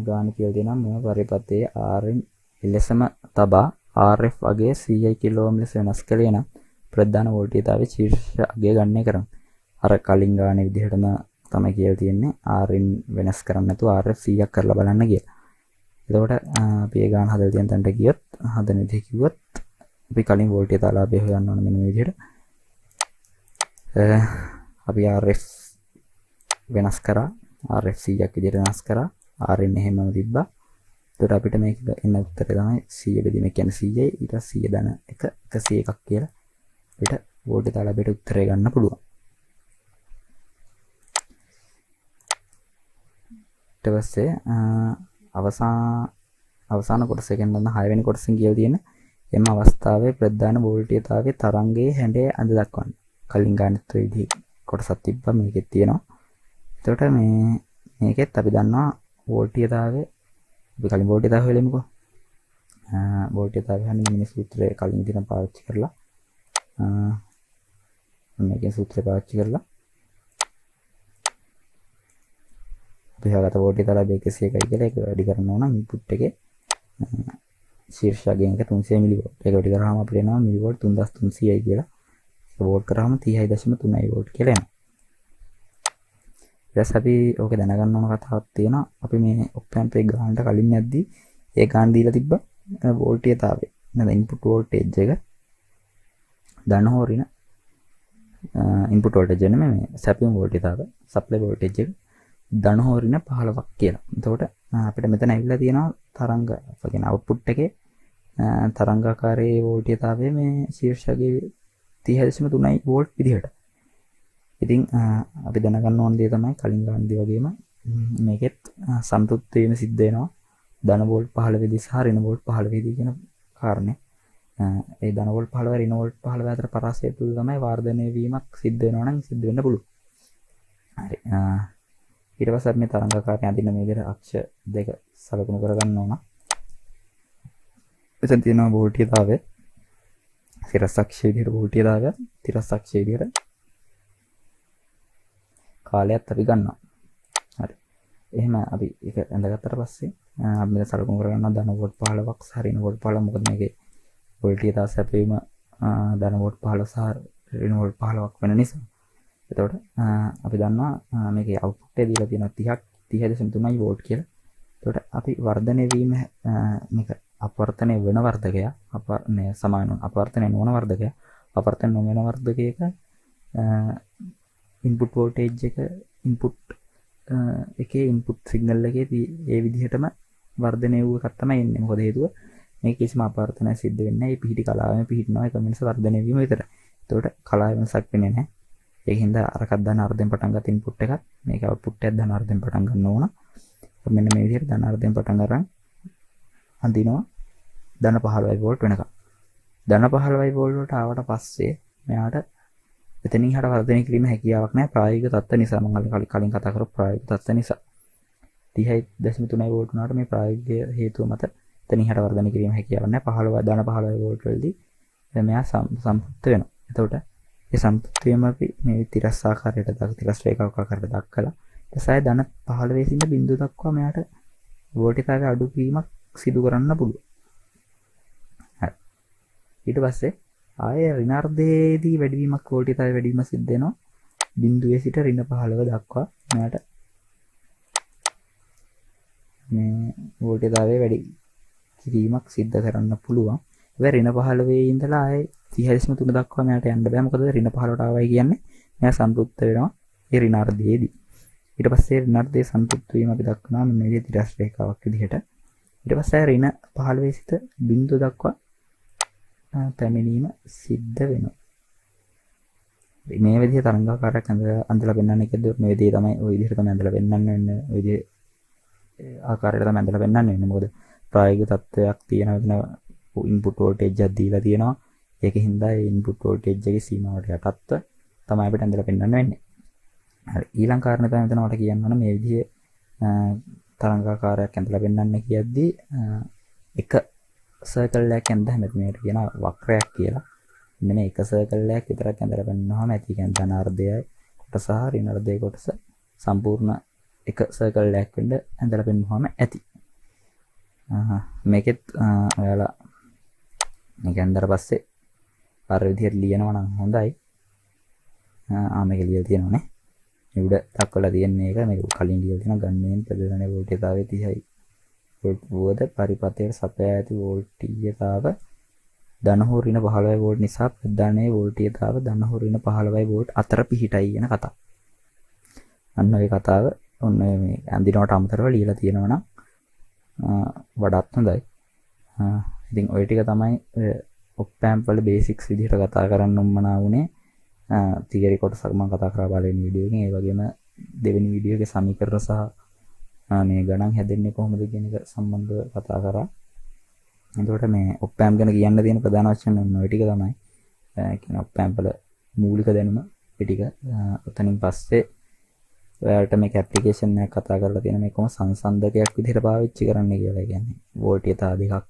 Speaker 1: ගාන කියලා දෙනවා මේ පරිපථයේ Rn එලෙසම තබා RF අගය 100 කිලෝම් ලෙස වෙනස් කළේ නම් ප්‍රධාන වෝල්ටේජතාවයේ ශීර්ෂ අගය ගණනය කරමු. අර කලින් ගානේ විදිහටම තමයි කියලා තියෙන්නේ Rn වෙනස් කරන්න නැතුව RF 100ක් කරලා බලන්න කියලා. එතකොට අපි ඒ ගාන හදලා තියෙන තැනට ගියොත් හදන විදිහ කිව්වොත් අපි කලින් වෝල්ටේජතාලාභය හොයන්න ඕන මෙන්න මේ විදිහට. අපි RF වෙනස් කරා RF 100ක් විදිහට වෙනස් කරා Rn එහෙමම තිබ්බා. එතකොට අපිට මේක එන්න උත්තරේ තමයි 100 බෙදීම කියන්නේ 100යි ඊට 100 ධන 1 101ක් කියලා අපිට වෝල්ටේජතාලාභයට උත්තරේ ගන්න පුළුවන්. ඊට පස්සේ අවසාන කොටසෙන් නම් 6 වෙනි කොටසෙන් කියලා තියෙන එම අවස්ථාවේ ප්‍රධාන වෝල්ටේජතාවයේ තරංගයේ හැඩය අඳ දක්වන්න. කලින් ගානෙත් ඔය විදිහ කොටසක් තිබ්බා මේකෙත් තියෙනවා. එතකොට මේකෙත් අපි දන්නවා වෝල්ටේජතාවය අපි කලින් වෝල්ටේජතාවය හොයලමුකෝ. වෝල්ටේජතාවය හන්නේ මේ සූත්‍රය කලින් දින පාවිච්චි කරලා මේකේ සූත්‍රය පාවිච්චි කරලා අපි හොයාගත්ත වෝල්ටේජතාවය 101යි කියලා ඒක වැඩි කරනවා නම් ඉන්පුට් එකේ ශීර්ෂයෙන් එක 300 මිලිවෝල්ට්. ඒක වැඩි කරාම අපිට එනවා මිලිවෝල්ට් 3300යි කියලා. ඒක වෝල්ට් කරාම 30.3යි වෝල්ට් කියලා එනවා. ඊට අපි ඕක දැනගන්න ඕන කතාවක් තියෙනවා. අපි මේ ඔප් ඇම්ප් එක ගන්නට කලින් යද්දී ඒ ගාන දීලා තිබ්බ වෝල්ටේජතාවය. නේද? ඉන්පුට් වෝල්ටේජ් එක ධන හෝ ඍණ ඉන්පුට් වෝල්ටේජ් නෙමෙයි මේ සැපියුම් වෝල්ටේජතාවය සප්ලයි වෝල්ටේජ් එක ධන හෝ ඍණ 15ක් කියලා. එතකොට අපිට මෙතන ඇවිල්ලා තියෙනවා තරංග කියන අවුට්පුට් එකේ තරංගාකාරයේ වෝල්ටේජතාවය මේ ශීර්ෂකයේ 30.3යි වෝල්ට් විදිහට. ඉතින් අපි දැනගන්න ඕන දේ තමයි කලින් ගානදී වගේම මේකෙත් සම්තුලිත වීම සිද්ධ වෙනවා ධන වෝල්ට් 15 වෙදී සහ ඍණ වෝල්ට් 15 වෙදී කියන කාරණේ. ඒ ධන වෝල්ට් 15 ඍණ වෝල්ට් 15 අතර පරාසය තුල තමයි වර්ධනය වීමක් සිද්ධ වෙනවා නම් සිද්ධ වෙන්න පුළුවන්. හරි. ඊට පස්සේ අපි මේ තරංගාකාරය අඳින මේ විදිහට අක්ෂ දෙක සලකුණු කරගන්න ඕන. එතන තියෙනවා වෝල්ටේජතාවය. සිරස් අක්ෂය විදිහට වෝල්ටේජතාවය, තිරස් අක්ෂය විදිහට කාලයත් අපි ගන්නවා. හරි. එහෙම අපි ඒක ඇඳගත්තට පස්සේ අපි මෙතන සලකුණු කරගන්නවා ධන වෝල්ට් 15ක් සහ ඍණ වෝල්ට් 15. මොකද මේකේ වෝල්ටේජතාවය සැපයීම ධන වෝල්ට් 15 සහ ඍණ වෝල්ට් 15ක් වෙන නිසා. එතකොට අපි දන්නවා මේකේ අවුට්පුට් එක දීලා තියෙනවා 30ක් 30.3යි වෝල්ට් කියලා. එතකොට අපි වර්ධනය වීම මේක අපවර්තනය වෙන වර්ධකයක් සමාන අපවර්තනය නොවන වර්ධකයක් අපවර්තනය නොවන වර්ධකයක ඉන්පුට් වෝල්ටේජ් එක ඉන්පුට් එකේ ඉන්පුට් සිග්නල් එකේ ඒ විදිහටම වර්ධනය වූ එකක් තමයි එන්නේ. මොකද හේතුව මේක කිසිම අපවර්තනයක් සිද්ධ වෙන්නේ නැහැ. මේ පිහිටි කලාවෙම පිහිටනවා එක මිනිස් වර්ධනය වීම විතරයි. එතකොට කලාව වෙනසක් වෙන්නේ නැහැ. ඒකින්ද අරකක් ධන අර්ධයෙන් පටන් ගත්ත ඉන්පුට් එකත් මේක අවුට්පුට් එකත් ධන අර්ධයෙන් පටන් ගන්න ඕන. මෙන්න මේ විදිහට ධන අර්ධයෙන් පටන් ගන්න අඳිනවා ධන 15 වෝල්ට් වෙනකම්. ධන 15යි වෝල්ට් වලට ආවට පස්සේ මෙයාට එතනින් හට වර්ධනය කිරීම හැකියාවක් නැහැ ප්‍රායෝගික තත්ත්ව නිසා. මම කලින් කතා කරපු ප්‍රායෝගික තත්ත්ව නිසා 30.3 වෝල්ට් වුණාට මේ ප්‍රායෝගික හේතුව මත එතනින් හට වර්ධනය කිරීම හැකියාවක් නැහැ. 15 ධන 15 වෝල්ට් වලදී මෙයා සම්පූර්ණ වෙනවා. එතකොට ඒ සම්පූර්ණ වීම අපි මේ තිරස් ආකාරයට තිරස් රේඛාවක් ආකාරයට දක්කලා එසයි ධන 15 සිට බිඳුව දක්වා මෙයාට වෝල්ටේජ් අඩු වීමක් සිදු කරන්න පුළුවන්. හරි. ඊට පස්සේ ආයේ ඍණාර්ධයේදී වැඩිවීමක් වෝල්ටේජ් වැඩිවීම සිද්ධ වෙනවා. බිඳුවේ සිට ඍණ 15 දක්වා මෙයාට මේ වෝල්ටේජ් වැඩි කිරීමක් සිද්ධ කරන්න පුළුවන්. ඒ ඍණ 15 ඉඳලා ආයේ 30.3 දක්වා මෙයාට යන්න බෑ. මොකද ඍණ 15ට ආවයි කියන්නේ මෙයා සම්පූර්ණ වෙනවා ඒ ඍණාර්ධයේදී. ඊට පස්සේ ඍණාර්ධයේ සම්පූර්ණ වීම අපි දක්වනවා මෙන්න මේ තිරස් රේඛාවක් විදිහට. ඊට පස්සේ ඍණ 15 සිට බිඳුව දක්වා පැමිණීම සිද්ධ වෙනවා. මේ විදිහ තරංගාකාරයක් අඳලා පෙන්වන්නේ කියද්දී මේ විදිහ තමයි ওই විදිහට තමයි අඳලා පෙන්වන්න වෙන්නේ. ওই විදිහ ආකාරයට තමයි අඳලා පෙන්වන්න වෙන්නේ. මොකද ප්‍රායෝගික තත්ත්වයක් තියෙන වෙන ඉන්පුට් වෝල්ටේජ් එකක් දීලා තියෙනවා. ඒකින් දා ඒ ඉන්පුට් වෝල්ටේජ් එකේ සීමාවට යටත්ව තමයි අපිට අඳලා පෙන්වන්න වෙන්නේ. හරි ඊළඟ කාරණේ තමයි මෙතන ඔයාලට කියන්න ඕන මේ විදිහේ තරංගාකාරයක් ඇඳලා පෙන්වන්න කියද්දී එක සර්කල් එකක් ඇඳලා මෙතන මේකට කියන වක්‍රයක් කියලා. මෙන්න මේ එක සර්කල් එකක් විතරක් ඇඳලා පෙන්නනවාම ඇති කියන්නේ ධනාර්ධයයි කොටස සහ ඍණාර්ධයේ කොටස සම්පූර්ණ එක සර්කල් එකක් වෙන්න ඇඳලා පෙන්නනවාම ඇති. මේකෙත් ඔයාලා මේක ඇඳලා පස්සේ අර විදිහට ලියනවා නම් හොඳයි. මේක ලියලා තියෙනවනේ. උඩ දක්වලා තියෙන්නේ ඒක මේක කලින් ලියලා තියෙනවා ගන්නේන් ප්‍රදේශනයේ වෝල්ටේජතාවය 30යි වෝල්ට් වුවද පරිපථයට සපයා ඇති වෝල්ටීයතාව ධන හෝ ඍණ 15 වෝල්ට් නිසා ප්‍රදානයේ වෝල්ටීයතාව ධන හෝ ඍණ 15 වෝල්ට් අතර පිහිටයි කියන කතාව. අන්න ඔය කතාව ඔන්න මේ අඳිනවට අමතරව ලියලා තියෙනවා නම් වඩාත් හොඳයි. ඉතින් ওই ටික තමයි ඔප් ඇම්ප් වල බේසික්ස් විදිහට කතා කරන්න උම්මනා වුණේ. තියරි කොටසක් මම කතා කරා පළවෙනි වීඩියෝ එකෙන්. ඒ වගේම දෙවෙනි වීඩියෝ එකේ සමීකරණ සහ මේ ගණන් හැදෙන්නේ කොහොමද කියන එක සම්බන්ධව කතා කරා. එතකොට මේ ඔප් ඇම්ප් ගැන කියන්න තියෙන ප්‍රධාන වචන ඔය ටික තමයි. කියන ඔප් ඇම්ප් වල මූලික දැනුම ඒ ටික. උතනින් පස්සේ ඔයාලට මේක ඇප්ලිකේෂන් එකක් කතා කරලා තියෙන මේකම සංසන්දකයක් විදිහට පාවිච්චි කරන්න කියලා. කියන්නේ වෝල්ටේජ් දෙකක්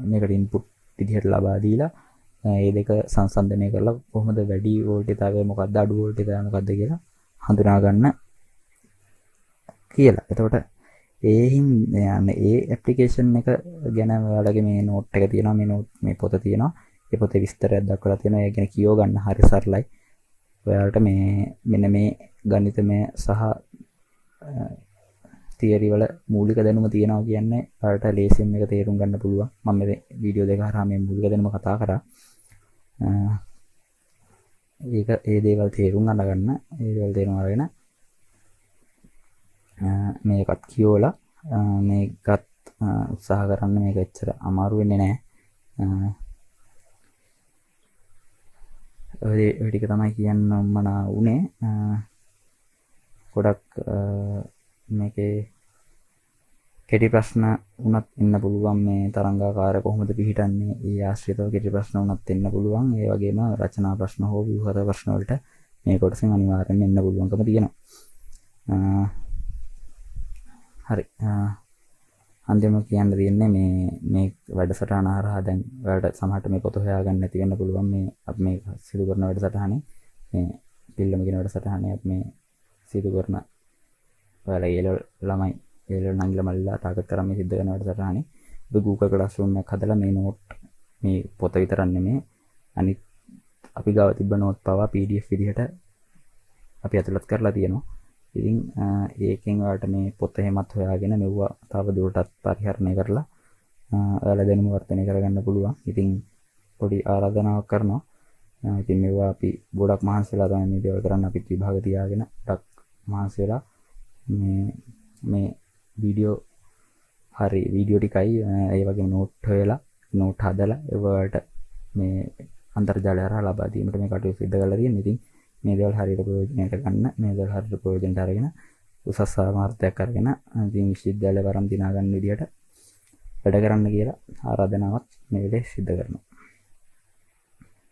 Speaker 1: මේකට ඉන්පුට් විදිහට ලබා දීලා ඒ දෙක සංසන්දනය කරලා කොහොමද වැඩි වෝල්ටේජතාවය මොකක්ද අඩු වෝල්ටේජතාවය මොකක්ද කියලා හඳුනා ගන්න කියලා. එතකොට ඒ ඇප්ලිකේෂන් එක ගැන ඔයාලගේ මේ නෝට් එක තියෙනවා මේ පොත තියෙනවා. ඒ පොතේ විස්තරයක් දක්වලා තියෙනවා. ඒ ගැන කියව ගන්න හරි සරලයි. ඔයාලට මෙන්න මේ ගණිතමය සහ තියරි වල මූලික දැනුම තියෙනවා කියන්නේ ඔයාලට ලේසියෙන් මේක තේරුම් ගන්න පුළුවන්. මම මේ වීඩියෝ දෙක හරහා මේ මූලික දැනුම කතා කරා. ඒක ඒ දේවල් තේරුම් අරගන්න. ඒ දේවල් තේරුම් අරගෙන මේකත් කියවලා මේකත් උත්සාහ කරන්න. මේක එච්චර අමාරු වෙන්නේ නැහැ. ඔය ටික තමයි කියන්න මනා උනේ. ගොඩක් මේකේ කෙටි ප්‍රශ්න උනත් එන්න පුළුවන්. මේ තරංගාකාරය කොහොමද පිහිටන්නේ ඒ ආශ්‍රිතව කෙටි ප්‍රශ්න උනත් එන්න පුළුවන්. ඒ වගේම රචනා ප්‍රශ්න හෝ ව්‍යුහගත ප්‍රශ්න වලට මේ කොටසෙන් අනිවාර්යෙන්ම එන්න පුළුවන්කම තියෙනවා. හරි. අන්තිමව කියන්න තියෙන්නේ මේ වැඩසටහන හරහා දැන් ඔයාලට සමහරට මේ පොත හොයාගන්න නැති වෙන්න පුළුවන්. මේ අපි මේ සිදු කරන වැඩසටහනේ මේ පිල්ලම කියන වැඩසටහනේ අපි මේ සිදු කරන ඔයාලා ඒලෙවල් ළමයි ඒලෙවල් නංගිලා මල්ලිලා ටාගට් කරන් මේ සිද්ධ කරන වැඩසටහනේ අපි Google Classroom එකක් හදලා මේ නෝට් මේ පොත විතරක් නෙමෙයි අනිත් අපි ගාව තිබ්බ නෝට් පවා PDF විදිහට අපි ඇතුළත් කරලා තියෙනවා. ඉතින් ඒකෙන් ඔයාලට මේ පොත එහෙමත් හොයාගෙන මෙවුවා තව දුරටත් පරිහරණය කරලා ඔයාලා දැනුම වර්ධනය කරගන්න පුළුවන්. ඉතින් පොඩි ආරාධනාවක් කරනවා. ඉතින් මේවා අපි ගොඩක් මහන්සි වෙලා තමයි මේ දේවල් කරන්න. අපිත් විභාග තියාගෙන ගොඩක් මහන්සි වෙලා මේ වීඩියෝ ටිකයි ඒ වගේම නෝට් හොයලා නෝට් හදලා ඒවට මේ අන්තර්ජාලය හරහා ලබා දීමට මේ කටයුතු සිදු කරලා තියෙනවා. ඉතින් මේ දේවල් හරියට ප්‍රයෝජනයට ගන්න. මේ දේවල් හරියට ප්‍රයෝජනට අරගෙන උසස් සාමාර්ථයක් අරගෙන ඉතින් විශ්වවිද්‍යාලය වරම් දිනා ගන්න විදියට වැඩ කරන්න කියලා ආරාධනාවක් මේ වෙලේ සිදු කරනවා.